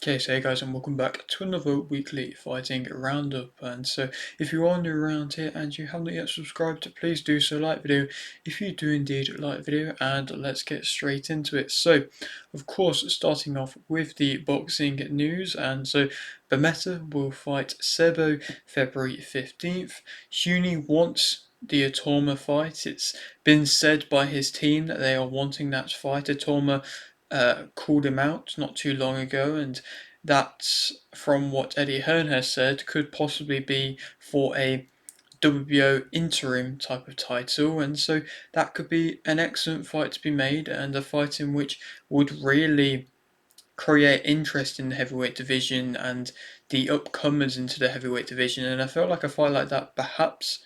Okay, so hey guys, and welcome back to another weekly fighting roundup. And so, if you are new around here and you haven't yet subscribed, please do so. Like video if you do indeed like video, and let's get straight into it. So, of course, starting off with the boxing news, and so Bametta will fight Sebo February 15th. Huni wants the Atorma fight. It's been said by his team that they are wanting that fight. Atorma called him out not too long ago, and that, from what Eddie Hearn has said, could possibly be for a WBO interim type of title, and so that could be an excellent fight to be made, and a fight in which would really create interest in the heavyweight division and the upcomers into the heavyweight division. And I felt like a fight like that perhaps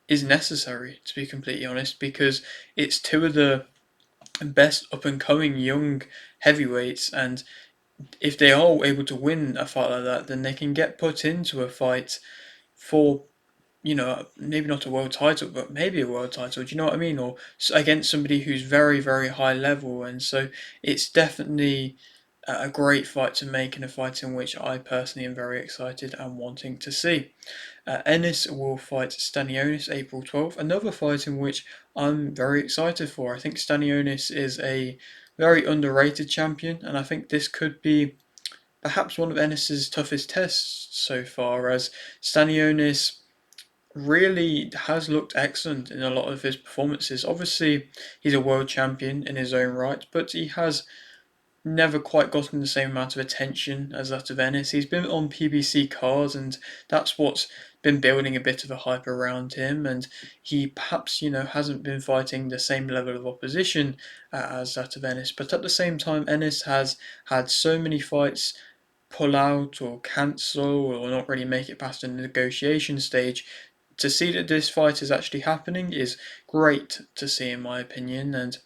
is necessary, to be completely honest, because it's two of the best up and coming young heavyweights, and if they are able to win a fight like that, then they can get put into a fight for, maybe not a world title, but maybe a world title. Do you know what I mean? Or against somebody who's very, very high level. And so it's definitely a great fight to make, and a fight in which I personally am very excited and wanting to see. Ennis will fight Stanionis April 12th, another fight in which I'm very excited for. I think Stanionis is a very underrated champion, and I think this could be perhaps one of Ennis's toughest tests so far, as Stanionis really has looked excellent in a lot of his performances. Obviously, he's a world champion in his own right, but he has never quite gotten the same amount of attention as that of Ennis. He's been on PBC cards, and that's what's been building a bit of a hype around him, and he perhaps, hasn't been fighting the same level of opposition as that of Ennis. But at the same time, Ennis has had so many fights pull out or cancel or not really make it past the negotiation stage. To see that this fight is actually happening is great to see, in my opinion, and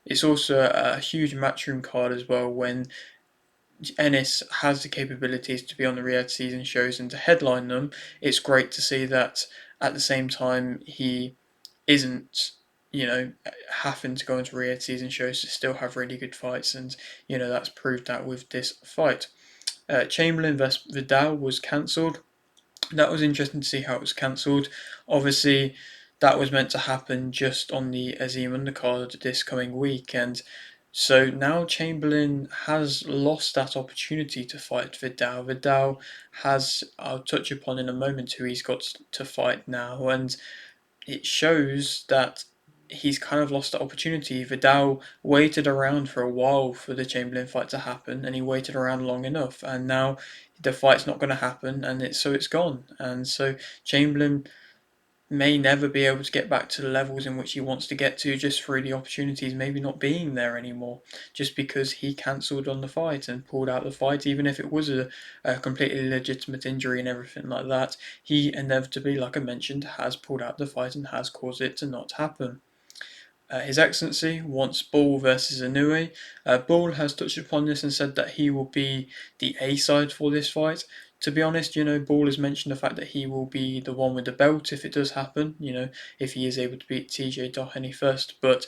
it's also a huge matchroom card as well, when Ennis has the capabilities to be on the reality season shows and to headline them. It's great to see that at the same time he isn't, having to go into reality season shows to still have really good fights, and that's proved that with this fight. Chamberlain vs Vidal was cancelled. That was interesting to see how it was cancelled. Obviously, that was meant to happen just on the Azim undercard this coming week, and so now Chamberlain has lost that opportunity to fight Vidal. Vidal has, I'll touch upon in a moment, who he's got to fight now, and it shows that he's kind of lost the opportunity. Vidal waited around for a while for the Chamberlain fight to happen, and he waited around long enough, and now the fight's not going to happen, and it's gone. And so Chamberlain may never be able to get back to the levels in which he wants to get to, just through the opportunities maybe not being there anymore, just because he cancelled on the fight and pulled out the fight. Even if it was a completely legitimate injury and everything like that, he inevitably, like I mentioned, has pulled out the fight and has caused it to not happen. His Excellency wants Ball versus Inoue. Ball has touched upon this and said that he will be the A side for this fight. To be honest, Ball has mentioned the fact that he will be the one with the belt if it does happen, if he is able to beat TJ Doheny first. But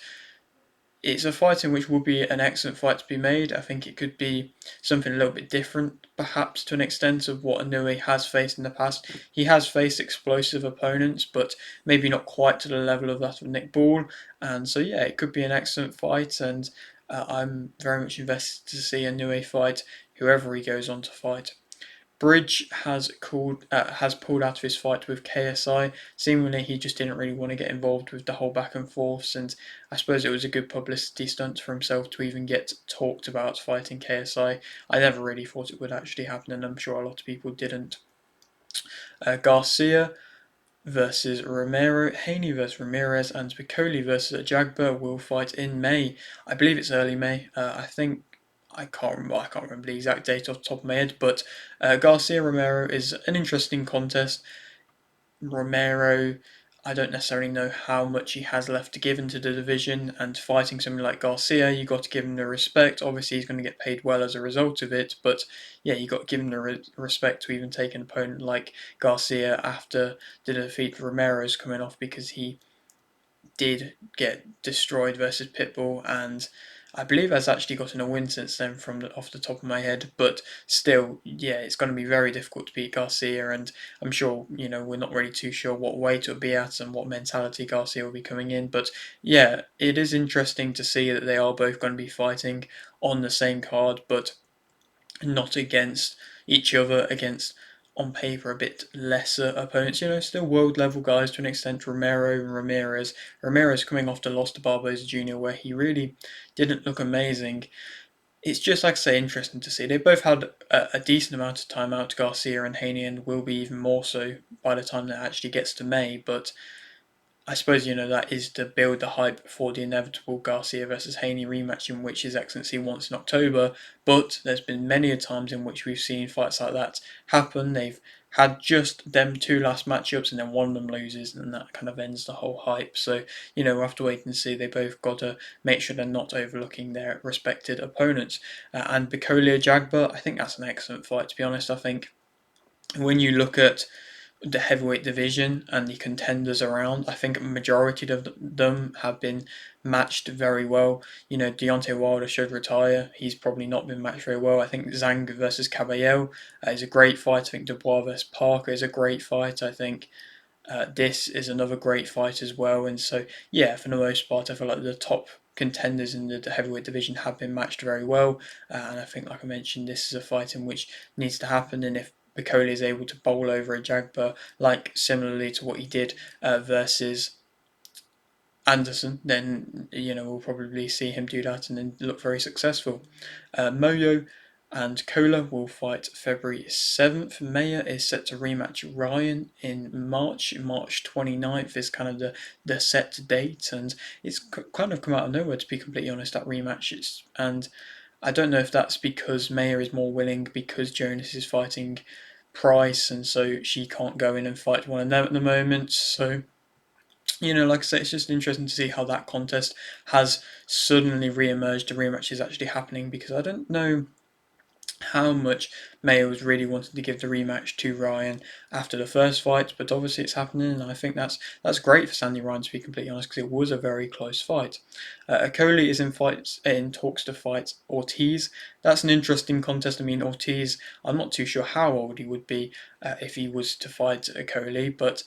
it's a fight in which will be an excellent fight to be made. I think it could be something a little bit different, perhaps to an extent, of what Inoue has faced in the past. He has faced explosive opponents, but maybe not quite to the level of that of Nick Ball. And so, yeah, it could be an excellent fight, and I'm very much invested to see Inoue fight whoever he goes on to fight. Bridge has pulled out of his fight with KSI. Seemingly, he just didn't really want to get involved with the whole back and forths, and I suppose it was a good publicity stunt for himself to even get talked about fighting KSI. I never really thought it would actually happen, and I'm sure a lot of people didn't. Garcia versus Romero, Haney versus Ramirez, and Spicoli versus Jagba will fight in May. I believe it's early May. I can't remember. I can't remember the exact date off the top of my head, but Garcia Romero is an interesting contest. Romero, I don't necessarily know how much he has left to give into the division, and fighting somebody like Garcia, you got to give him the respect. Obviously, he's going to get paid well as a result of it, but yeah, you got to give him the respect to even take an opponent like Garcia after the defeat Romero's coming off, because he did get destroyed versus Pitbull, and I believe has actually gotten a win since then from off the top of my head, but still, yeah, it's going to be very difficult to beat Garcia, and I'm sure, we're not really too sure what weight it'll be at and what mentality Garcia will be coming in, but yeah, it is interesting to see that they are both going to be fighting on the same card, but not against each other, against on paper a bit lesser opponents. Still world level guys to an extent. Romero and Ramirez. Ramirez coming off the loss to Barboza Jr., where he really didn't look amazing. It's just, like I say, interesting to see. They both had a decent amount of time out, Garcia and Haney, and will be even more so by the time that actually gets to May. But I suppose that is to build the hype for the inevitable Garcia versus Haney rematch, in which His Excellency wants in October. But there's been many a times in which we've seen fights like that happen. They've had just them two last matchups, and then one of them loses, and that kind of ends the whole hype. So we'll have to wait and see. They both got to make sure they're not overlooking their respected opponents. And Bikolia Jagba, I think that's an excellent fight. To be honest, I think when you look at the heavyweight division and the contenders around, I think a majority of them have been matched very well. Deontay Wilder should retire. He's probably not been matched very well. I think Zhang versus Caballero is a great fight. I think Dubois versus Parker is a great fight. I think this is another great fight as well. And so, yeah, for the most part, I feel like the top contenders in the heavyweight division have been matched very well. And I think, like I mentioned, this is a fight in which needs to happen. And if Bicoli is able to bowl over a Jagba, like similarly to what he did versus Anderson, then we'll probably see him do that and then look very successful. Moyo and Kohler will fight February 7th. Mayer is set to rematch Ryan in March. March 29th is kind of the set date, and it's kind of come out of nowhere, to be completely honest, that rematch. And I don't know if that's because Mayer is more willing because Jonas is fighting Price, and so she can't go in and fight one of them at the moment. So like I say, it's just interesting to see how that contest has suddenly re-emerged. The rematch is actually happening because I don't know how much Mayo was really wanting to give the rematch to Ryan after the first fight, but obviously it's happening, and I think that's great for Sandy Ryan, to be completely honest, because it was a very close fight. Okoli is in talks to fight Ortiz. That's an interesting contest. I mean, Ortiz, I'm not too sure how old he would be if he was to fight Okoli, but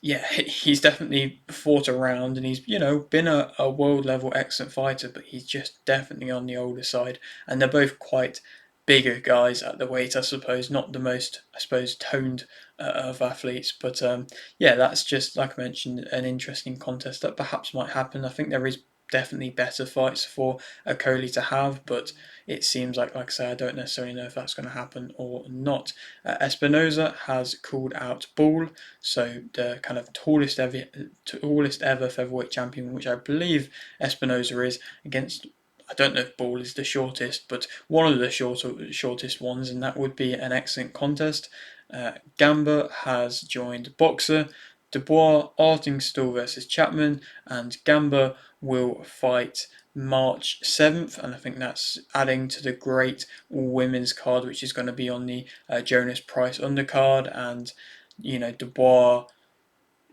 yeah, he's definitely fought around, and he's been a world level excellent fighter, but he's just definitely on the older side, and they're both quite bigger guys at the weight, I suppose, not the most, I suppose, toned of athletes, but yeah, that's just, like I mentioned, an interesting contest that perhaps might happen. I think there is definitely better fights for Okoli to have, but it seems like I say, I don't necessarily know if that's going to happen or not. Espinoza has called out Ball, so the kind of tallest ever featherweight champion, which I believe Espinoza is, against, I don't know if Ball is the shortest, but one of the shortest ones, and that would be an excellent contest. Gamba has joined Boxer. Dubois, Artingstall versus Chapman, and Gamba will fight March 7th, and I think that's adding to the great women's card, which is going to be on the Jonas Price undercard, and Dubois,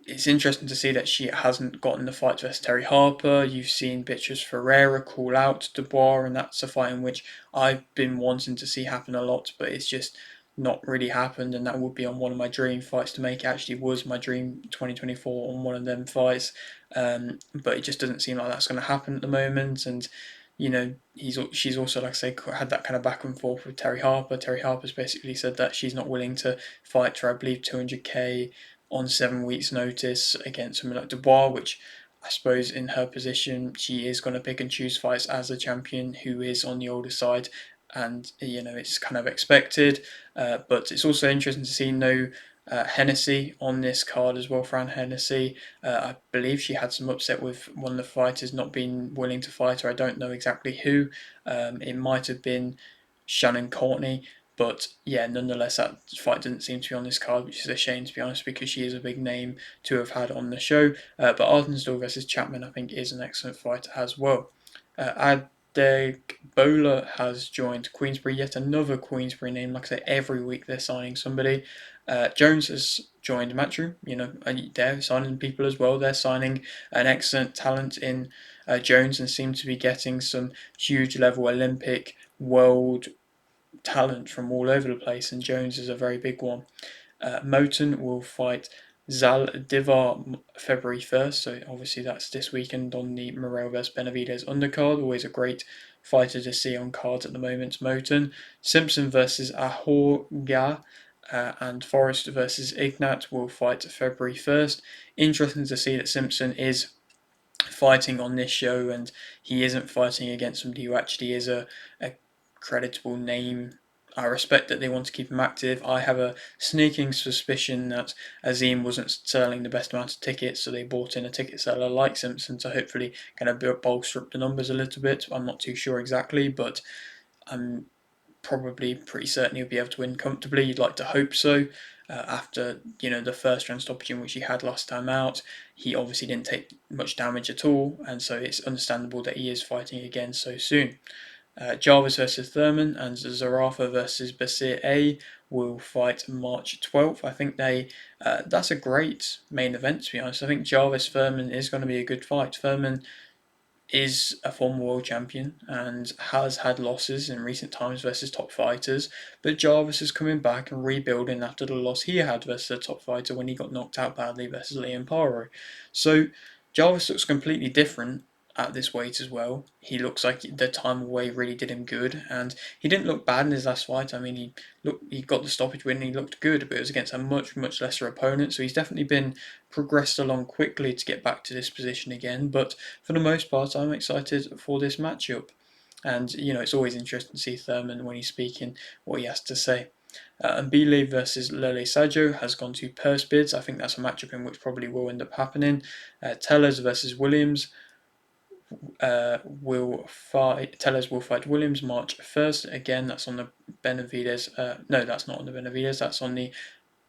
it's interesting to see that she hasn't gotten the fight versus Terry Harper. You've seen Beatrice Ferreira call out Dubois, and that's a fight in which I've been wanting to see happen a lot, but it's just not really happened, and that would be on one of my dream fights to make. It actually was my dream 2024 on one of them fights, but it just doesn't seem like that's going to happen at the moment, and she's also, like I say, had that kind of back and forth with Terry Harper. Terry Harper's basically said that she's not willing to fight for, I believe, 200k on 7 weeks' notice against someone like Dubois, which I suppose in her position she is going to pick and choose fights as a champion who is on the older side, and it's kind of expected. But it's also interesting to see no Hennessy on this card as well. Fran Hennessy, I believe she had some upset with one of the fighters not being willing to fight her. I don't know exactly who. It might have been Shannon Courtney. But yeah, nonetheless, that fight didn't seem to be on this card, which is a shame, to be honest, because she is a big name to have had on the show. But Artensdale versus Chapman, I think, is an excellent fight as well. Adegbola has joined Queensbury, yet another Queensbury name. Like I say, every week they're signing somebody. Jones has joined Matchroom. They're signing people as well. They're signing an excellent talent in Jones and seem to be getting some huge level Olympic world talent from all over the place, and Jones is a very big one. Moten will fight Zal Divar February 1st, so obviously that's this weekend on the Morel vs Benavides undercard. Always a great fighter to see on cards at the moment. Moten. Simpson versus Ahorga. And Forrest versus Ignat will fight February 1st. Interesting to see that Simpson is fighting on this show and he isn't fighting against somebody who actually is a creditable name. I respect that they want to keep him active. I have a sneaking suspicion that Azim wasn't selling the best amount of tickets, so they bought in a ticket seller like Simpson to hopefully kind of bolster up the numbers a little bit. I'm not too sure exactly, but I'm probably pretty certain he'll be able to win comfortably. You'd like to hope so. After the first round stoppage in which he had last time out, he obviously didn't take much damage at all, and so it's understandable that he is fighting again so soon. Jarvis versus Thurman and Zarafa versus Basir A will fight March 12th. I think that's a great main event, to be honest. I think Jarvis Thurman is going to be a good fight. Thurman is a former world champion and has had losses in recent times versus top fighters, but Jarvis is coming back and rebuilding after the loss he had versus a top fighter when he got knocked out badly versus Liam Paro. So Jarvis looks completely different at this weight as well. He looks like the time away really did him good, and he didn't look bad in his last fight. I mean, he got the stoppage win and he looked good, but it was against a much lesser opponent. So he's definitely been progressed along quickly to get back to this position again. But for the most part, I'm excited for this matchup. And, it's always interesting to see Thurman when he's speaking, what he has to say. Mbile versus Lele Sajo has gone to purse bids. I think that's a matchup in which probably will end up happening. Tellers versus Williams will fight. Tellers will fight Williams March 1st. Again, that's on the Benavides. No, that's not on the Benavides. That's on the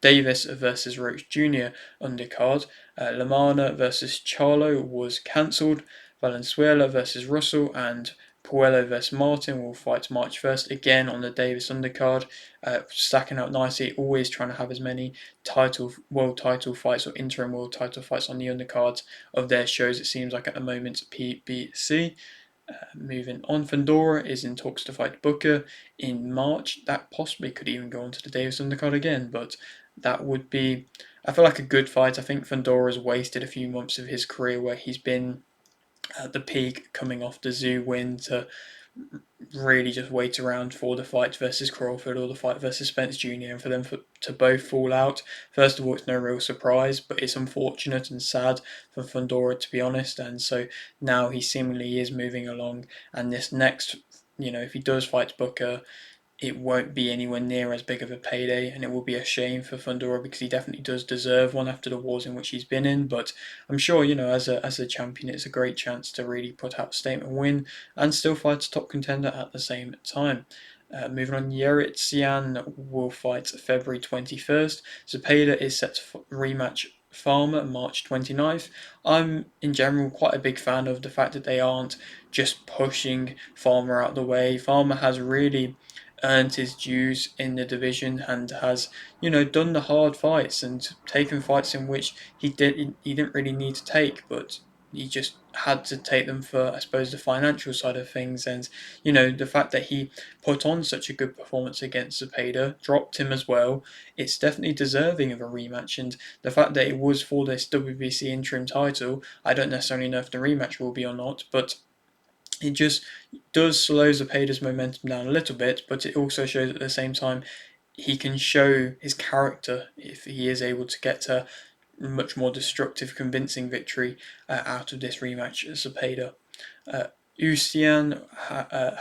Davis versus Roach Jr. undercard. Lamana versus Charlo was cancelled. Valenzuela versus Russell and Puello versus Martin will fight March 1st again on the Davis undercard. Stacking out nicely, always trying to have as many world title fights or interim world title fights on the undercards of their shows, it seems like at the moment. PBC. Moving on, Fundora is in talks to fight Booker in March. That possibly could even go on to the Davis undercard again, but that would be, I feel like, a good fight. I think Fundora's wasted a few months of his career where he's been at the peak, coming off the Zoo win, to really just wait around for the fight versus Crawford or the fight versus Spence Jr. and for them to both fall out. First of all, it's no real surprise, but it's unfortunate and sad for Fundora, to be honest. And so now he seemingly is moving along, and this next, if he does fight Booker, it won't be anywhere near as big of a payday, and it will be a shame for Fundora because he definitely does deserve one after the wars in which he's been in. But I'm sure, as a champion, it's a great chance to really put out a statement win and still fight a top contender at the same time. Moving on, Yerit Sian will fight February 21st. Zepeda is set to rematch Farmer March 29th. I'm in general quite a big fan of the fact that they aren't just pushing Farmer out the way. Farmer has really earned his dues in the division and has, done the hard fights and taken fights in which he didn't really need to take, but he just had to take them for, I suppose, the financial side of things. And the fact that he put on such a good performance against Zepeda, dropped him as well, it's definitely deserving of a rematch. And the fact that it was for this WBC interim title, I don't necessarily know if the rematch will be or not, but it just does slow Zepeda's momentum down a little bit, but it also shows at the same time he can show his character if he is able to get a much more destructive, convincing victory out of this rematch as Zepeda. Usian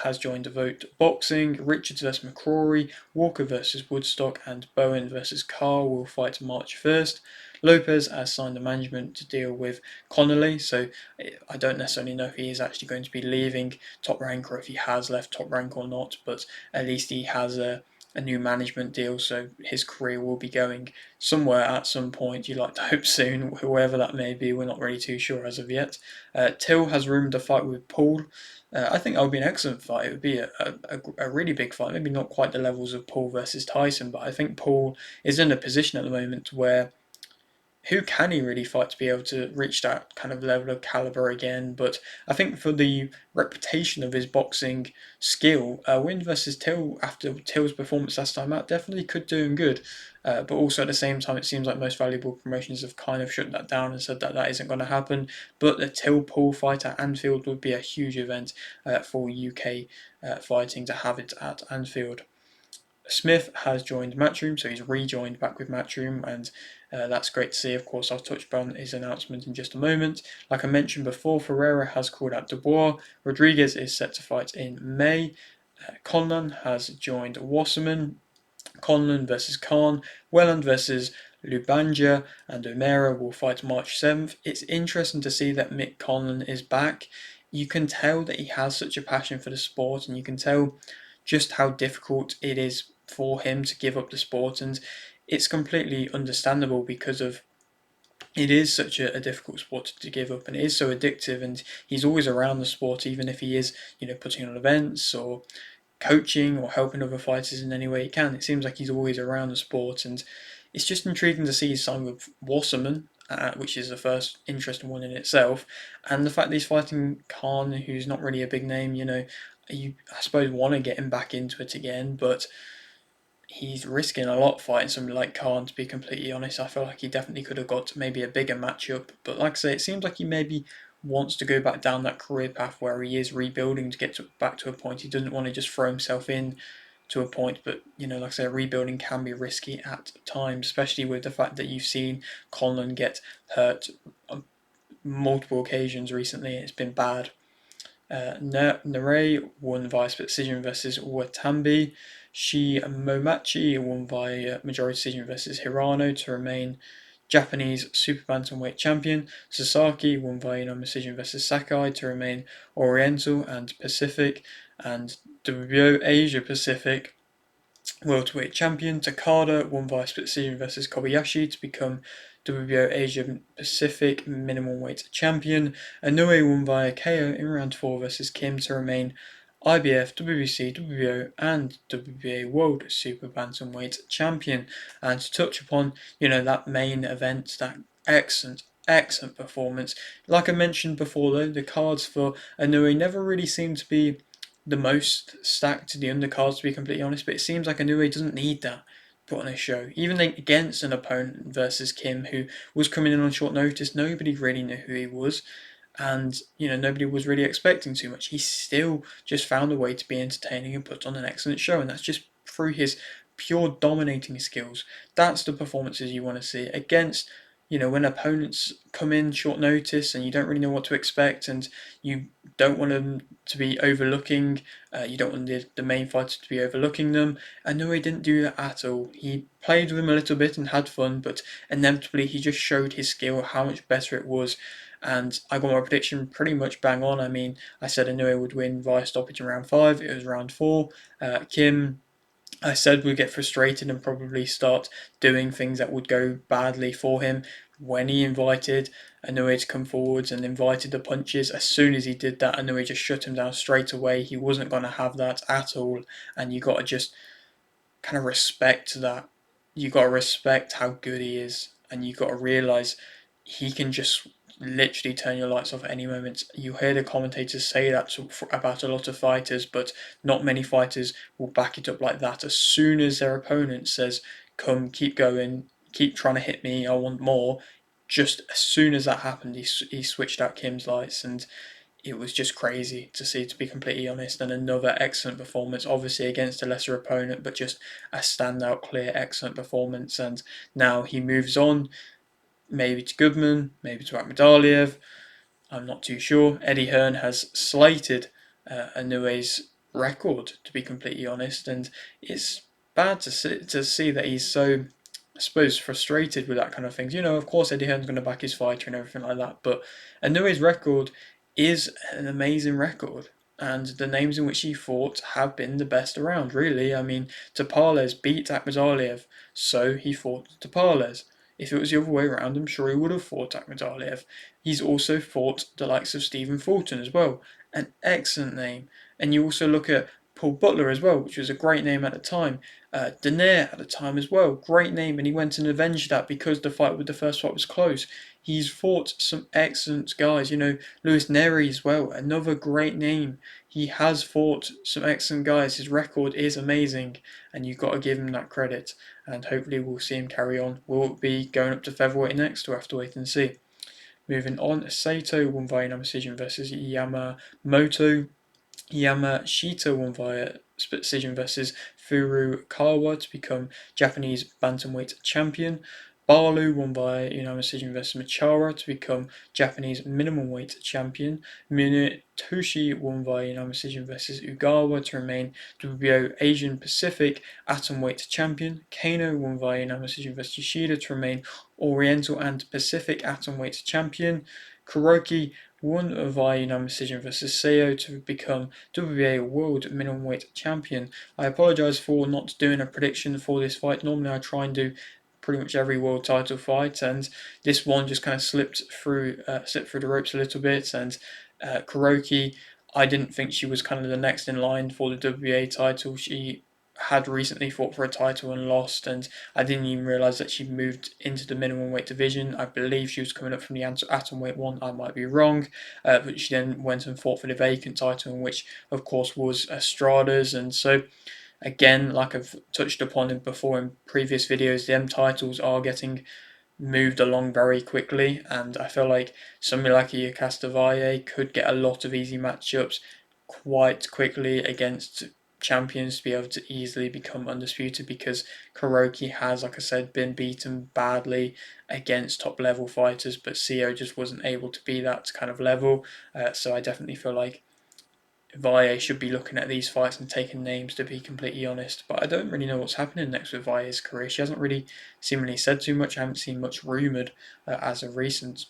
has joined the vote. Boxing, Richards versus McCrory, Walker versus Woodstock, and Bowen versus Carr will fight March 1st. Lopez has signed a management to deal with Connolly, so I don't necessarily know if he is actually going to be leaving Top Rank or if he has left Top Rank or not, but at least he has a new management deal, so his career will be going somewhere at some point. You'd like to hope soon, whoever that may be. We're not really too sure as of yet. Till has rumored a fight with Paul. I think that would be an excellent fight. It would be a really big fight. Maybe not quite the levels of Paul versus Tyson, but I think Paul is in a position at the moment where who can he really fight to be able to reach that kind of level of caliber again? But I think for the reputation of his boxing skill, win versus Till after Till's performance last time out definitely could do him good. But also at the same time, it seems like most valuable promotions have kind of shut that down and said that that isn't going to happen. But the Till Paul fight at Anfield would be a huge event for UK fighting to have it at Anfield. Smith has joined Matchroom, so he's rejoined back with Matchroom, and that's great to see. Of course, I'll touch upon his announcement in just a moment. Like I mentioned before, Ferreira has called out Dubois. Rodriguez is set to fight in May. Conlan has joined Wasserman. Conlan versus Khan. Welland versus Lubanja, and O'Meara will fight March 7th. It's interesting to see that Mick Conlan is back. You can tell that he has such a passion for the sport, and you can tell just how difficult it is for him to give up the sport, and it's completely understandable because of it is such a difficult sport to give up, and it is so addictive, and he's always around the sport, even if he is, putting on events or coaching or helping other fighters in any way he can. It seems like he's always around the sport, and it's just intriguing to see his sign with Wasserman, which is the first interesting one in itself, and the fact that he's fighting Khan, who's not really a big name. You I suppose want to get him back into it again, but he's risking a lot fighting somebody like Khan, to be completely honest. I feel like he definitely could have got maybe a bigger matchup. But like I say, it seems like he maybe wants to go back down that career path where he is rebuilding to get back to a point. He doesn't want to just throw himself in to a point. But, like I say, rebuilding can be risky at times, especially with the fact that you've seen Conlan get hurt on multiple occasions recently. It's been bad. Narei won via split decision versus Watambi. Momachi won via majority decision versus Hirano to remain Japanese super bantamweight champion. Sasaki won via unanimous decision versus Sakai to remain Oriental and Pacific. And WBO Asia Pacific welterweight champion. Takada won via split decision versus Kobayashi to become WBO Asia Pacific minimum weight champion. Inoue won via KO in round 4 versus Kim to remain IBF, WBC, WBO, and WBA World Super Bantamweight Champion. And to touch upon, that main event, that excellent performance. Like I mentioned before, though, the cards for Inoue never really seem to be the most stacked to the undercards, to be completely honest, but it seems like Inoue doesn't need that put on a show. Even against an opponent versus Kim, who was coming in on short notice, nobody really knew who he was, and nobody was really expecting too much. He still just found a way to be entertaining and put on an excellent show, and that's just through his pure dominating skills. That's the performances you want to see against. When opponents come in short notice and you don't really know what to expect, and you don't want them to be overlooking, you don't want the main fighter to be overlooking them. I know he didn't do that at all. He played with them a little bit and had fun, but inevitably he just showed his skill, how much better it was. And I got my prediction pretty much bang on. I mean, I said Inoue would win via stoppage in round 5. It was round 4. Kim, I said would get frustrated and probably start doing things that would go badly for him. When he invited Inoue to come forwards and invited the punches, as soon as he did that, Inoue just shut him down straight away. He wasn't going to have that at all, and you got to just kind of respect that. You got to respect how good he is, and you got to realize he can just literally turn your lights off at any moment. You hear the commentators say that about a lot of fighters, but not many fighters will back it up like that. As soon as their opponent says, "Come, keep going, keep trying to hit me, I want more," just as soon as that happened, he switched out Kim's lights, and it was just crazy to see, to be completely honest. And another excellent performance, obviously against a lesser opponent, but just a standout, clear, excellent performance. And now he moves on, maybe to Goodman, maybe to Akhmadaliev. I'm not too sure. Eddie Hearn has slated Inoue's record, to be completely honest, and it's bad to see that he's so, I suppose, frustrated with that kind of things. Of course, Eddie Hearn's going to back his fighter and everything like that, but Inoue's record is an amazing record, and the names in which he fought have been the best around, really. I mean, Tapales beat Akhmadaliev, so he fought Tapales. If it was the other way around, I'm sure he would have fought Akhmadaliev. He's also fought the likes of Stephen Fulton as well, an excellent name. And you also look at Paul Butler as well, which was a great name at the time. Danair at the time as well, great name, and he went and avenged that because the first fight was close. He's fought some excellent guys, Luis Neri as well, another great name. He has fought some excellent guys. His record is amazing, and you've got to give him that credit. And hopefully we'll see him carry on. Will it be going up to featherweight next? We'll have to wait and see. Moving on, Saito won via decision versus Yamamoto. Yamashita won via split decision versus Furukawa to become Japanese bantamweight champion. Barlow won via unanimous decision versus Machara to become Japanese minimum weight champion. Munetoshi won via unanimous decision versus Ugawa to remain WBO Asian Pacific atomweight champion. Kano won via unanimous decision versus Yoshida to remain Oriental and Pacific atomweight champion. Kuroki won via unanimous decision versus Seo to become WBA World Minimum Weight Champion. I apologise for not doing a prediction for this fight. Normally I try and do pretty much every world title fight, and this one just kind of slipped through the ropes a little bit. And Kuroki, I didn't think she was kind of the next in line for the WBA title. She had recently fought for a title and lost, and I didn't even realise that she moved into the minimum weight division. I believe she was coming up from the atom weight one, I might be wrong, but she then went and fought for the vacant title, which of course was Estrada's. And so again, like I've touched upon it before in previous videos, them titles are getting moved along very quickly, and I feel like somebody like a Valle could get a lot of easy matchups quite quickly against champions to be able to easily become undisputed, because Kuroki has, like I said, been beaten badly against top level fighters, but Seo just wasn't able to be that kind of level. So I definitely feel like Valle should be looking at these fights and taking names, to be completely honest. But I don't really know what's happening next with Valle's career. She hasn't really seemingly said too much. I haven't seen much rumoured as of recent.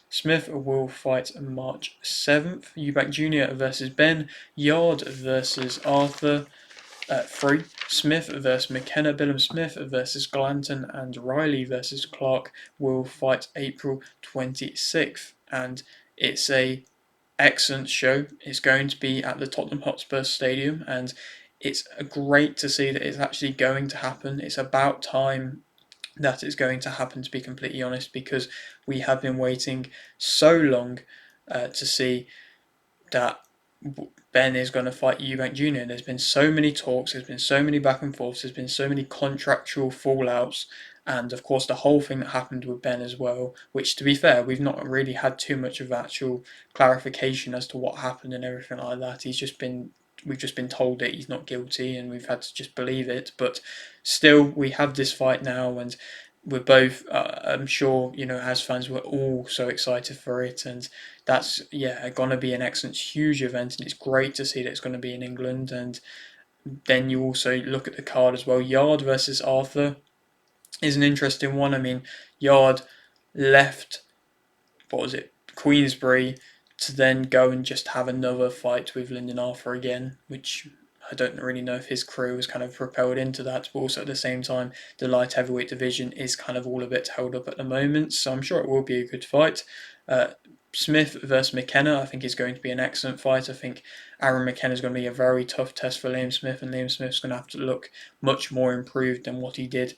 Smith will fight March 7th. Eubank Jr. versus Ben. Yard versus Arthur. 3. Smith versus McKenna. Billum Smith versus Glanton. And Riley versus Clark will fight April 26th. And it's a excellent show. It's going to be at the Tottenham Hotspur Stadium, and it's great to see that it's actually going to happen. It's about time that it's going to happen, to be completely honest, because we have been waiting so long to see that Ben is going to fight Eubank Jr. There's been so many talks, there's been so many back and forths, there's been so many contractual fallouts, and of course the whole thing that happened with Ben as well, which, to be fair, we've not really had too much of actual clarification as to what happened and everything like that. We've just been told that he's not guilty, and we've had to just believe it. But still, we have this fight now, and we're both, I'm sure, as fans, we're all so excited for it, and that's gonna be an excellent, huge event, and it's great to see that it's going to be in England. And then you also look at the card as well. Yard versus Arthur is an interesting one. I mean, Yard left, what was it, Queensbury, to then go and just have another fight with Lyndon Arthur again, which I don't really know if his crew was kind of propelled into that, but also at the same time, the light heavyweight division is kind of all a bit held up at the moment, so I'm sure it will be a good fight. Smith versus McKenna, I think, is going to be an excellent fight. I think Aaron McKenna is going to be a very tough test for Liam Smith, and Liam Smith's going to have to look much more improved than what he did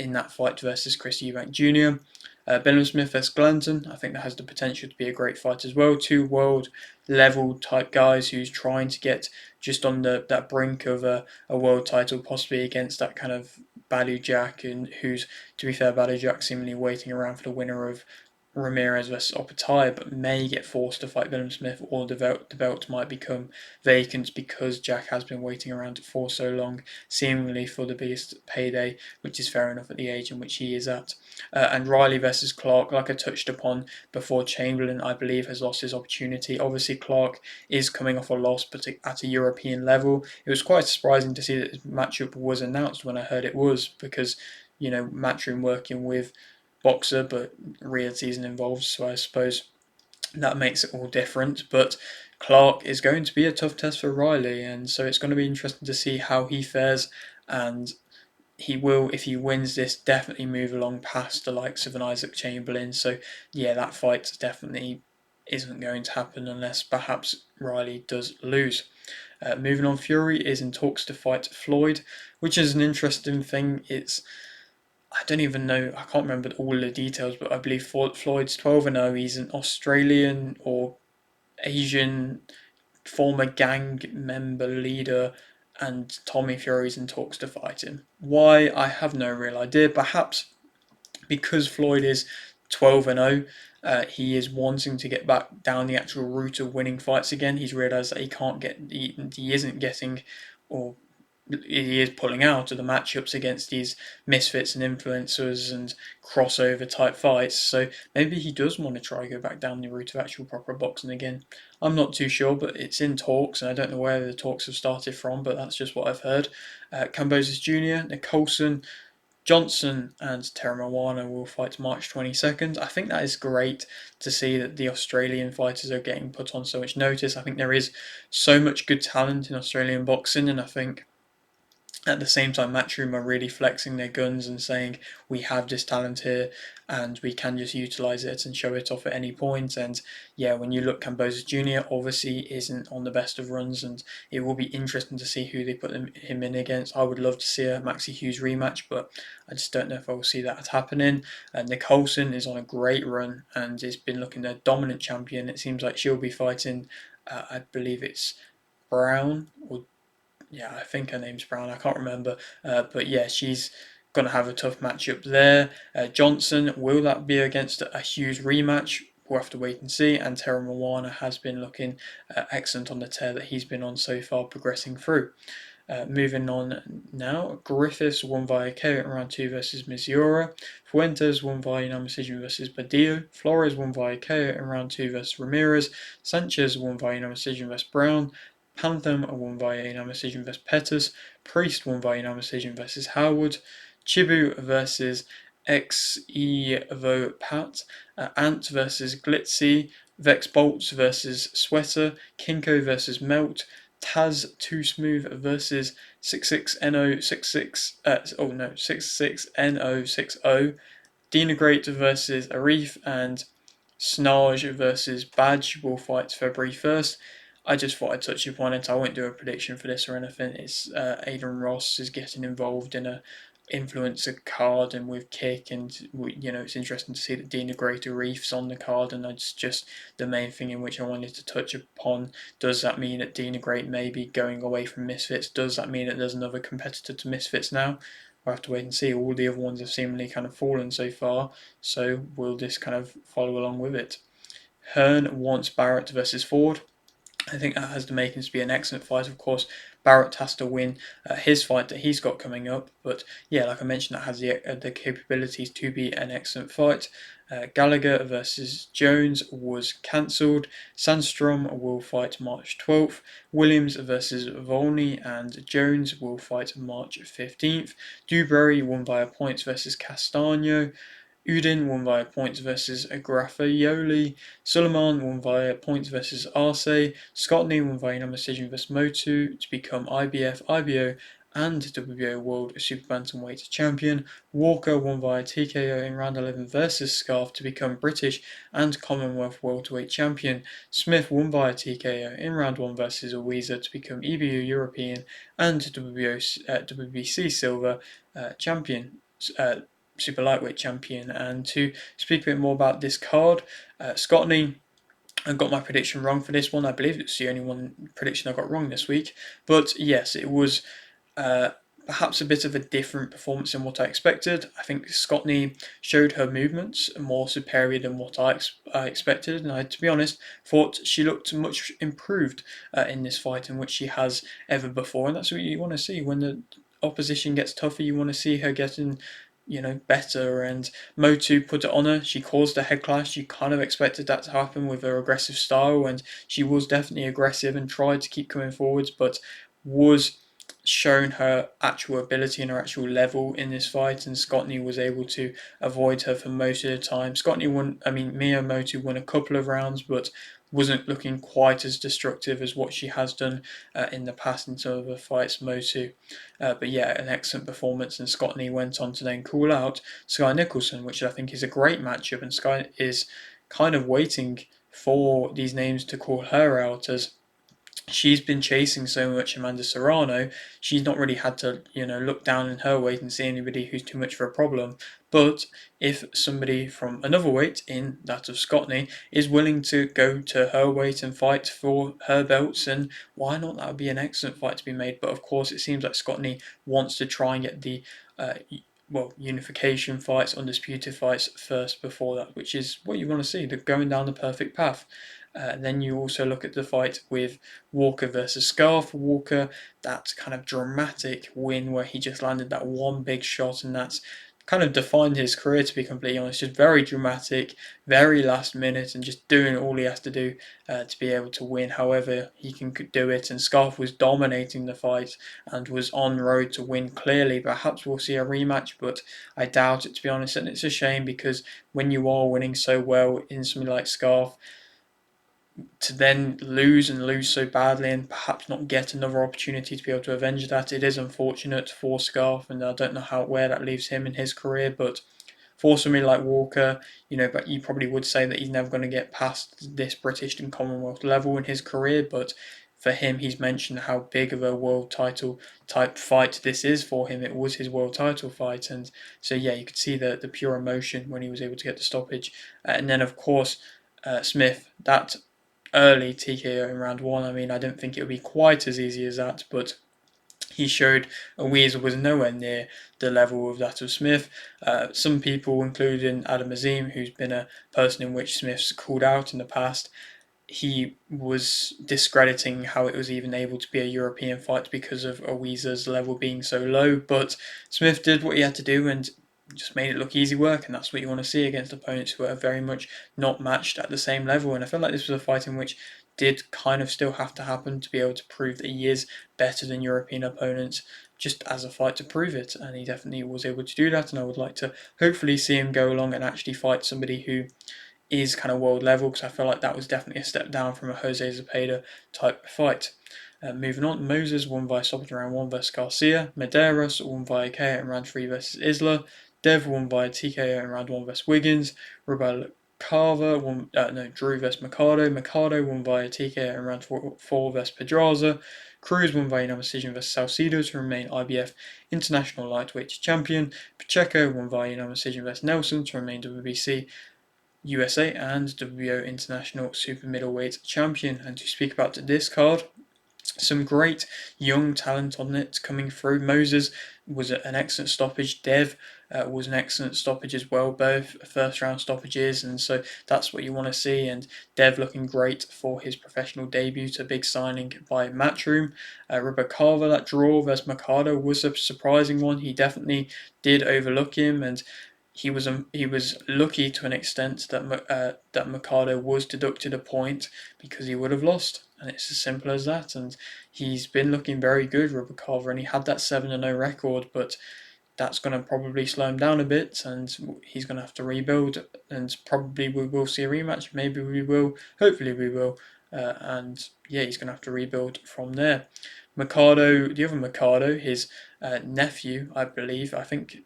in that fight versus Chris Eubank Jr. Bellum Smith versus Glanton, I think that has the potential to be a great fight as well. Two world level type guys who's trying to get just on that brink of a world title, possibly against that kind of Badu Jack, and who's, to be fair, Badu Jack seemingly waiting around for the winner of Ramirez versus Opataya, but may get forced to fight Bellum Smith, or the belt might become vacant because Jack has been waiting around for so long, seemingly for the biggest payday, which is fair enough at the age in which he is at. And Riley versus Clark, like I touched upon before, Chamberlain, I believe, has lost his opportunity. Obviously, Clark is coming off a loss, but at a European level. It was quite surprising to see that this matchup was announced when I heard it was, because, Matchroom working with Boxer, but reality isn't involved, so I suppose that makes it all different. But Clark is going to be a tough test for Riley, and so it's going to be interesting to see how he fares. And he will, if he wins this, definitely move along past the likes of an Isaac Chamberlain. So yeah, that fight definitely isn't going to happen unless perhaps Riley does lose. Moving on, Fury is in talks to fight Floyd, which is an interesting thing. I don't even know, I can't remember all the details, but I believe Floyd's 12-0. He's an Australian or Asian former gang member leader, and Tommy Fury's in talks to fight him. Why? I have no real idea. Perhaps because Floyd is 12-0, he is wanting to get back down the actual route of winning fights again. He's realised that he isn't getting, or he is pulling out of the matchups against these misfits and influencers and crossover type fights. So maybe he does want to try go back down the route of actual proper boxing again. I'm not too sure, but it's in talks, and I don't know where the talks have started from, but that's just what I've heard. Kambosos Jr., Nicholson, Johnson and Teramawana will fight March 22nd. I think that is great to see that the Australian fighters are getting put on so much notice. I think there is so much good talent in Australian boxing, and I think at the same time, Matchroom are really flexing their guns and saying we have this talent here and we can just utilize it and show it off at any point. And yeah, when you look, Kambosos Jr. obviously isn't on the best of runs, and it will be interesting to see who they put him in against. I would love to see a Maxi Hughes rematch, but I just don't know if I will see that happening. Nicholson is on a great run and has been looking a dominant champion. It seems like she'll be fighting, I believe it's Brown or yeah, I think her name's Brown. I can't remember, but yeah, she's gonna have a tough matchup there. Johnson, will that be against a Hughes rematch? We'll have to wait and see. And Terra Moana has been looking excellent on the tear that he's been on so far, progressing through. Moving on now, Griffiths won via KO in round 2 versus Mizuura. Fuentes won via unanimous decision versus Badillo. Flores won via KO in round 2 versus Ramirez. Sanchez won via unanimous decision versus Brown. Pantham won via unanimous decision versus Pettis. Priest won via unanimous decision versus Howard. Chibu versus Evo Pat. Ant versus Glitzy. Vex Bolts versus Sweater. Kinko versus Melt. Taz Too Smooth versus 66NO66 66NO60, Denigrate versus Arif, and Snarge versus Badge will fight February 1st. I just thought I'd touch upon it. I won't do a prediction for this or anything. It's Adrian Ross is getting involved in a influencer card and with Kick, and it's interesting to see that Denigrate Reef's on the card, and that's just the main thing in which I wanted to touch upon. Does that mean that Denigrate may be going away from Misfits? Does that mean that there's another competitor to Misfits now? We'll have to wait and see. All the other ones have seemingly kind of fallen so far, so we'll just kind of follow along with it. Hearn wants Barrett versus Ford. I think that has the makings to be an excellent fight. Of course, Barrett has to win his fight that he's got coming up. But yeah, like I mentioned, that has the capabilities to be an excellent fight. Gallagher versus Jones was cancelled. Sandstrom will fight March 12th. Williams versus Volney and Jones will fight March 15th. Dewberry won via points versus Castano. Udin won via points versus Grafaioli. Suleiman won via points versus Arce. Scotney won via unanimous decision versus Motu to become IBF, IBO, and WBO World Super Bantamweight Champion. Walker won via TKO in round 11 versus Scarf to become British and Commonwealth Welterweight Champion. Smith won via TKO in round 1 versus Awiza to become EBU European and WBC Silver Champion. Super lightweight champion. And to speak a bit more about this card, Scotney, I got my prediction wrong for this one. I believe it's the only one prediction I got wrong this week. But yes, it was perhaps a bit of a different performance than what I expected. I think Scotney showed her movements more superior than what I expected, and I, to be honest, thought she looked much improved in this fight in which she has ever before, and that's what you want to see when the opposition gets tougher. You want to see her getting better, and Motu put it on her. She caused a head clash. You kind of expected that to happen with her aggressive style, and she was definitely aggressive and tried to keep coming forwards, but was shown her actual ability and her actual level in this fight, and Scotney was able to avoid her for most of the time. Scotney won, Miyamoto won a couple of rounds, but wasn't looking quite as destructive as what she has done in the past in some of her fights, Motu. But yeah, an excellent performance, and Scotney went on to then call out Sky Nicholson, which I think is a great matchup, and Sky is kind of waiting for these names to call her out, as she's been chasing so much Amanda Serrano, she's not really had to, look down in her weight and see anybody who's too much of a problem. But if somebody from another weight, in that of Scotney, is willing to go to her weight and fight for her belts, and why not? That would be an excellent fight to be made. But of course, it seems like Scotney wants to try and get the uh, unification fights, undisputed fights first before that, which is what you want to see. They're going down the perfect path. Then you also look at the fight with Walker versus Scarf. Walker, that kind of dramatic win where he just landed that one big shot, and that's kind of defined his career, to be completely honest. Just very dramatic, very last minute, and just doing all he has to do to be able to win however he can do it. And Scarf was dominating the fight and was on road to win clearly. Perhaps we'll see a rematch, but I doubt it, to be honest. And it's a shame because when you are winning so well in something like Scarf, to then lose and lose so badly and perhaps not get another opportunity to be able to avenge that, it is unfortunate for Scarf, and I don't know where that leaves him in his career. But for somebody like Walker, but you probably would say that he's never going to get past this British and Commonwealth level in his career. But for him, he's mentioned how big of a world title type fight this is for him. It was his world title fight, and so yeah, you could see the pure emotion when he was able to get the stoppage. And then of course, Smith, that early TKO in round one. I mean, I don't think it would be quite as easy as that, but he showed Weasel was nowhere near the level of that of Smith. Some people, including Adam Azim, who's been a person in which Smith's called out in the past, he was discrediting how it was even able to be a European fight because of Owiza's level being so low. But Smith did what he had to do and just made it look easy work, and that's what you want to see against opponents who are very much not matched at the same level. And I feel like this was a fight in which did kind of still have to happen to be able to prove that he is better than European opponents, just as a fight to prove it. And he definitely was able to do that, and I would like to hopefully see him go along and actually fight somebody who is kind of world level, because I feel like that was definitely a step down from a Jose Zepeda type fight. Moving on, Moses won by stoppage in round 1 versus Garcia. Medeiros won by KO in round 3 versus Isla. Dev won by TKO in round 1 versus Wiggins. Carver drew versus Mercado. Mercado won by TKO in round 4 versus Pedraza. Cruz won by unanimous decision versus Salcido to remain IBF International Lightweight Champion. Pacheco won by unanimous decision versus Nelson to remain WBC USA and WBO International Super Middleweight Champion. And to speak about this card, some great young talent on it coming through. Moses was an excellent stoppage. Dev was an excellent stoppage as well, both first round stoppages, and so that's what you want to see. And Dev looking great for his professional debut, a big signing by Matchroom. Carver, that draw versus Mercado was a surprising one. He definitely did overlook him, and he was lucky to an extent that Mercado was deducted a point because he would have lost, and it's as simple as that. And he's been looking very good, Carver, and he had that 7-0 record, but that's going to probably slow him down a bit, and he's going to have to rebuild. And probably we will see a rematch. Maybe we will. Hopefully we will. And yeah, he's going to have to rebuild from there. Mercado, the other Mercado, his nephew, I believe. I think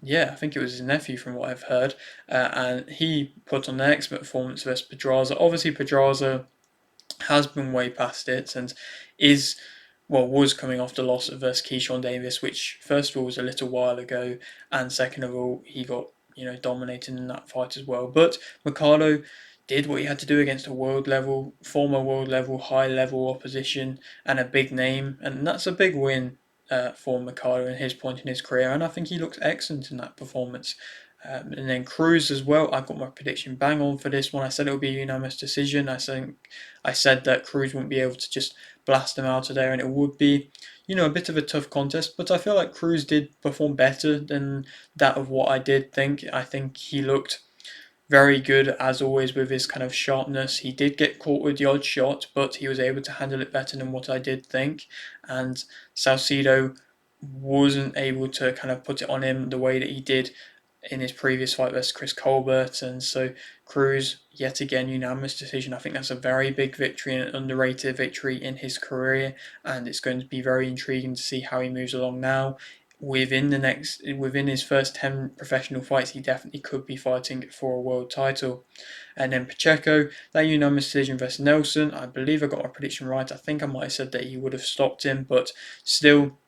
it was his nephew from what I've heard, and he put on an excellent performance versus Pedraza. Obviously, Pedraza has been way past it and is, was coming off the loss versus Keyshawn Davis, which first of all was a little while ago, and second of all he got dominated in that fight as well. But Mercado did what he had to do against a former world level, high level opposition and a big name, and that's a big win for Mercado in his point in his career, and I think he looks excellent in that performance. And then Cruz as well. I got my prediction bang on for this one. I said it would be a unanimous decision. I said that Cruz wouldn't be able to just blast him out of there, and it would be, a bit of a tough contest. But I feel like Cruz did perform better than that of what I did think. I think he looked very good as always with his kind of sharpness. He did get caught with the odd shot, but he was able to handle it better than what I did think. And Salcido wasn't able to kind of put it on him the way that he did in his previous fight versus Chris Colbert. And so Cruz, yet again, unanimous decision. I think that's a very big victory and an underrated victory in his career, and it's going to be very intriguing to see how he moves along now. within his first 10 professional fights, he definitely could be fighting for a world title. And then Pacheco, that unanimous decision versus Nelson. I believe I got my prediction right. I think I might have said that he would have stopped him, but still,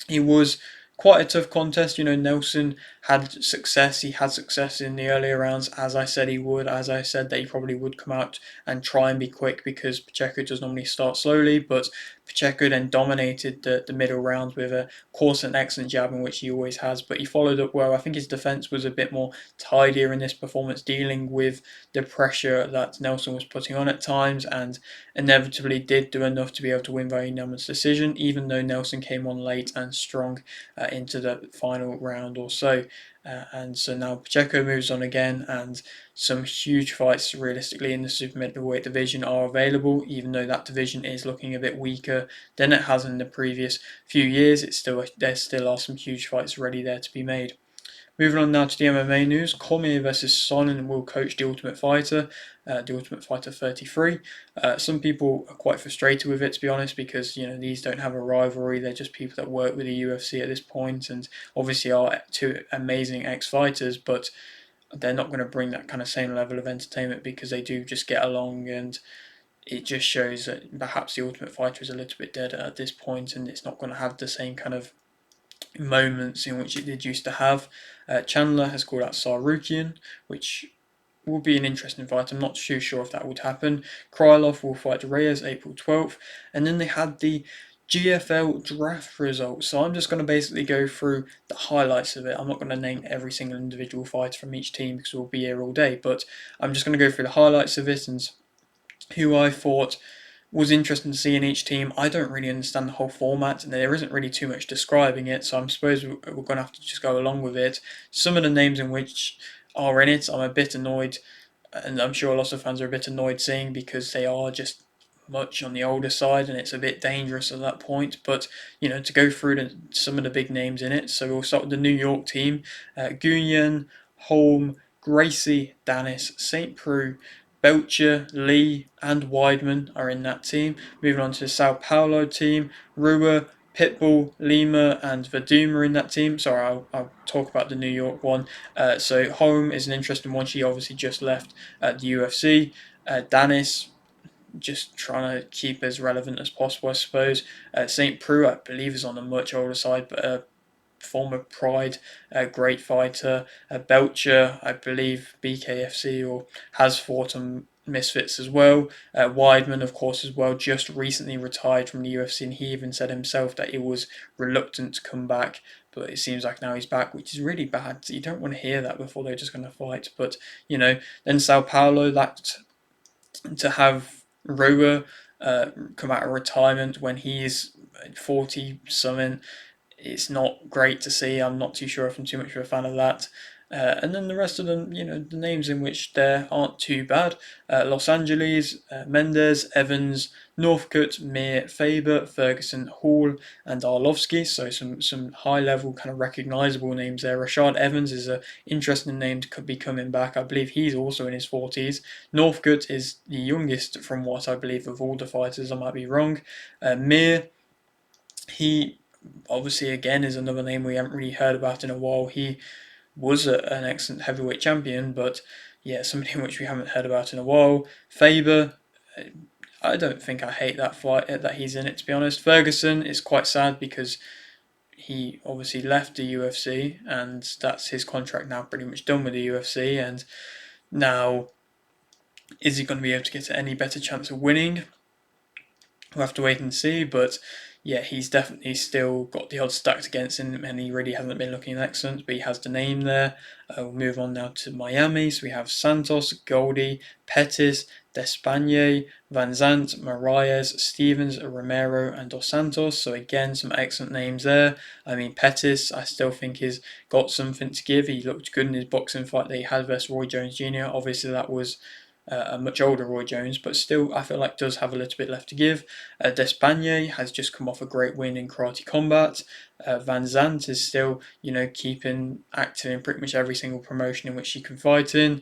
it was quite a tough contest. Nelson had success. He had success in the earlier rounds, as I said he would. As I said that he probably would come out and try and be quick because Pacheco does normally start slowly. But Pacheco then dominated the middle rounds with, of course, an excellent jab, in which he always has. But he followed up well. I think his defense was a bit more tidier in this performance, dealing with the pressure that Nelson was putting on at times, and inevitably did do enough to be able to win by unanimous decision, even though Nelson came on late and strong into the final round or so. And so now Pacheco moves on again, and some huge fights realistically in the super middleweight division are available, even though that division is looking a bit weaker than it has in the previous few years. There still are some huge fights ready there to be made. Moving on now to the MMA news, Cormier versus Sonnen will coach The Ultimate Fighter 33. Some people are quite frustrated with it, to be honest, because these don't have a rivalry. They're just people that work with the UFC at this point, and obviously are two amazing ex-fighters, but they're not going to bring that kind of same level of entertainment because they do just get along, and it just shows that perhaps The Ultimate Fighter is a little bit dead at this point, and it's not going to have the same kind of moments in which it did used to have. Chandler has called out Sarukian, which will be an interesting fight. I'm not too sure if that would happen. Krylov will fight Reyes April 12th. And then they had the GFL draft results. So I'm just going to basically go through the highlights of it. I'm not going to name every single individual fighter from each team because we'll be here all day. But I'm just going to go through the highlights of it and who I thought was interesting to see in each team. I don't really understand the whole format, and there isn't really too much describing it, so I suppose we're going to have to just go along with it. Some of the names in which are in it, I'm a bit annoyed, and I'm sure lots of fans are a bit annoyed seeing, because they are just much on the older side, and it's a bit dangerous at that point. But to go through some of the big names in it, so we'll start with the New York team: Gunyan, Holm, Gracie, Danis, St. Preux, Belcher, Lee, and Weidman are in that team. Moving on to the Sao Paulo team, Rua, Pitbull, Lima, and Verdum are in that team. Sorry, I'll talk about the New York one. So Holm is an interesting one. She obviously just left the UFC. Danis, just trying to keep as relevant as possible, I suppose. St. Preux, I believe, is on the much older side, but former Pride, a great fighter. Belcher, I believe, BKFC or has fought on Misfits as well. Weidman, of course, as well, just recently retired from the UFC, and he even said himself that he was reluctant to come back, but it seems like now he's back, which is really bad. You don't want to hear that before they're just going to fight. But, then Sao Paulo, that to have Rua come out of retirement when he's 40 something, it's not great to see. I'm not too sure if I'm too much of a fan of that. And then the rest of them, the names in which there aren't too bad. Los Angeles, Mendez, Evans, Northcutt, Mir, Faber, Ferguson, Hall, and Arlovsky. So some high level kind of recognisable names there. Rashad Evans is an interesting name to be coming back. I believe he's also in his 40s. Northcutt is the youngest from what I believe of all the fighters. I might be wrong. Mir, he obviously again is another name we haven't really heard about in a while. He was an excellent heavyweight champion, but yeah, somebody in which we haven't heard about in a while. Faber, I don't think I hate that fight that he's in it, to be honest. Ferguson is quite sad because he obviously left the UFC, and that's his contract now pretty much done with the UFC, and now is he going to be able to get any better chance of winning? We'll have to wait and see, but yeah, he's definitely still got the odds stacked against him, and he really hasn't been looking excellent, but he has the name there. We'll move on now to Miami. So we have Santos, Goldie, Pettis, Despagne, Van Zant, Marias, Stevens, Romero, and Dos Santos. So again, some excellent names there. I mean, Pettis, I still think he's got something to give. He looked good in his boxing fight that he had versus Roy Jones Jr. Obviously, that was a much older Roy Jones, but still, I feel like does have a little bit left to give. Despagne has just come off a great win in Karate Combat. Van Zant is still, keeping active in pretty much every single promotion in which he can fight in.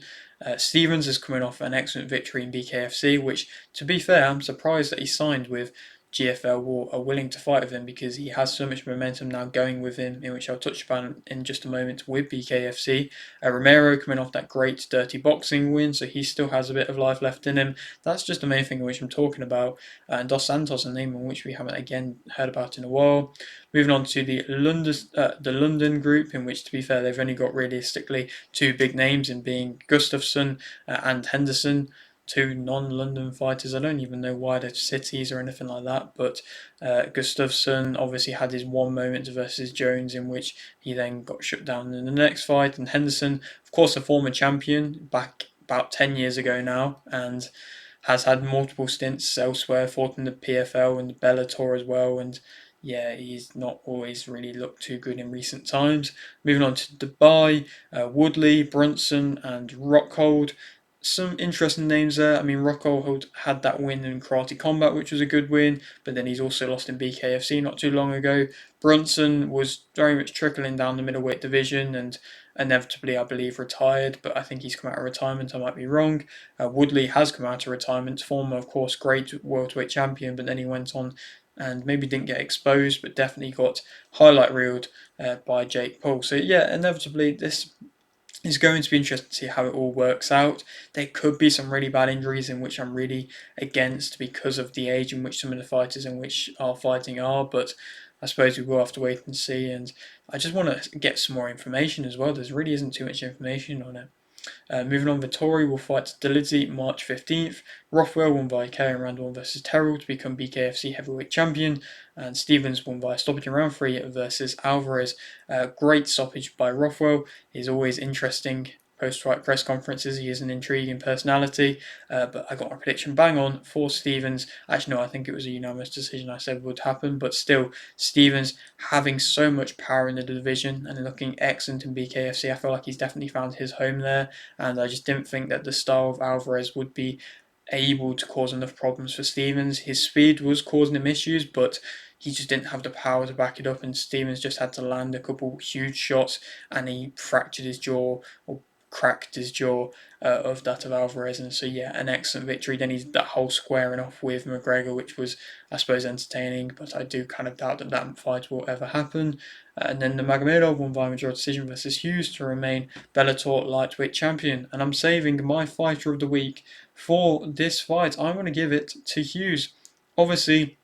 Stevens is coming off an excellent victory in BKFC, which, to be fair, I'm surprised that he signed with GFL are willing to fight with him, because he has so much momentum now going with him, in which I'll touch upon in just a moment with BKFC. Romero coming off that great dirty boxing win, so he still has a bit of life left in him. That's just the main thing in which I'm talking about. And Dos Santos, a name in which we haven't again heard about in a while. Moving on to the London group, in which, to be fair, they've only got realistically two big names in being Gustafsson and Henderson, two non-London fighters. I don't even know why they're cities or anything like that, but Gustafsson obviously had his one moment versus Jones, in which he then got shut down in the next fight, and Henderson, of course, a former champion back about 10 years ago now, and has had multiple stints elsewhere, fought in the PFL and the Bellator as well, and yeah, he's not always really looked too good in recent times. Moving on to Dubai, Woodley, Brunson, and Rockhold. Some interesting names there. I mean, Rockhold had that win in Karate Combat, which was a good win, but then he's also lost in BKFC not too long ago. Brunson was very much trickling down the middleweight division and inevitably, I believe, retired, but I think he's come out of retirement. I might be wrong. Woodley has come out of retirement, former, of course, great welterweight champion, but then he went on and maybe didn't get exposed, but definitely got highlight reeled by Jake Paul. So yeah, inevitably this is going to be interesting to see how it all works out. There could be some really bad injuries, in which I'm really against, because of the age in which some of the fighters in which are fighting are, but I suppose we will have to wait and see. And I just want to get some more information as well. There really isn't too much information on it. Moving on, Vittori will fight Delizzi March 15th. Rothwell won by KO in round 1 versus Terrell to become BKFC heavyweight champion. And Stevens won by stoppage in round 3 versus Alvarez. Great stoppage by Rothwell. He's always interesting post-fight press conferences. He is an intriguing personality, but I got my prediction bang on for Stevens. Actually, no, I think it was a unanimous decision I said would happen, but still, Stevens having so much power in the division and looking excellent in BKFC. I feel like he's definitely found his home there, and I just didn't think that the style of Alvarez would be able to cause enough problems for Stevens. His speed was causing him issues, but he just didn't have the power to back it up, and Stevens just had to land a couple huge shots, and he fractured his jaw, or cracked his jaw, of that of Alvarez. And so yeah, an excellent victory. Then he's that whole squaring off with McGregor, which was, I suppose, entertaining, but I do kind of doubt that that fight will ever happen. And then the Magomedov won by majority decision versus Hughes to remain Bellator lightweight champion. And I'm saving my fighter of the week for this fight. I'm going to give it to Hughes. Obviously,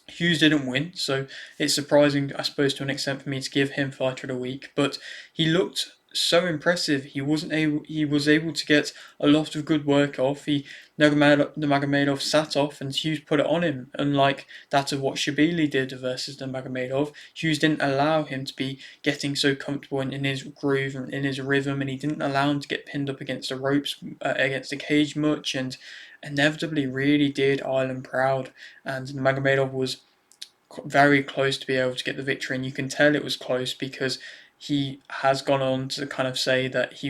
Hughes didn't win, so it's surprising, I suppose, to an extent for me to give him fighter of the week. But he looked so impressive. He was able to get a lot of good work off. The Magomedov sat off, and Hughes put it on him. Unlike that of what Shabili did versus the Magomedov, Hughes didn't allow him to be getting so comfortable in his groove and in his rhythm, and he didn't allow him to get pinned up against the ropes, against the cage much, and inevitably really did Ireland proud. And Magomedov was very close to be able to get the victory, and you can tell it was close because he has gone on to kind of say that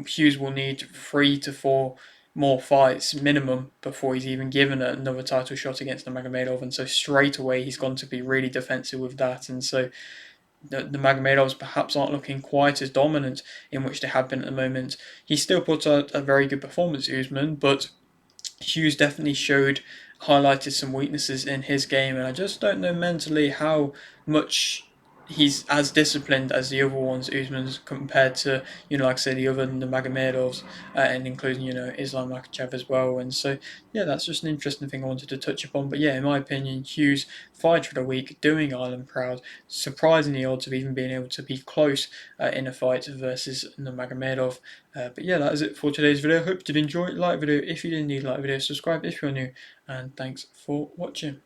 Hughes will need 3 to 4 more fights minimum before he's even given another title shot against the Magomedov, and so straight away he's gone to be really defensive with that, and so the Magomedovs perhaps aren't looking quite as dominant in which they have been at the moment. He still puts out a very good performance, Usman, but Hughes definitely highlighted some weaknesses in his game, and I just don't know mentally how much he's as disciplined as the other ones, Usman's, compared to, like I said, the Magomedovs, and including, Islam Makhachev as well. And so, yeah, that's just an interesting thing I wanted to touch upon. But yeah, in my opinion, Hughes, fighter of the week, doing Ireland proud, surprisingly odds of even being able to be close in a fight versus Nurmagomedov. But yeah, that is it for today's video. Hope you did enjoy it. Like video if you didn't need like video, subscribe if you're new, and thanks for watching.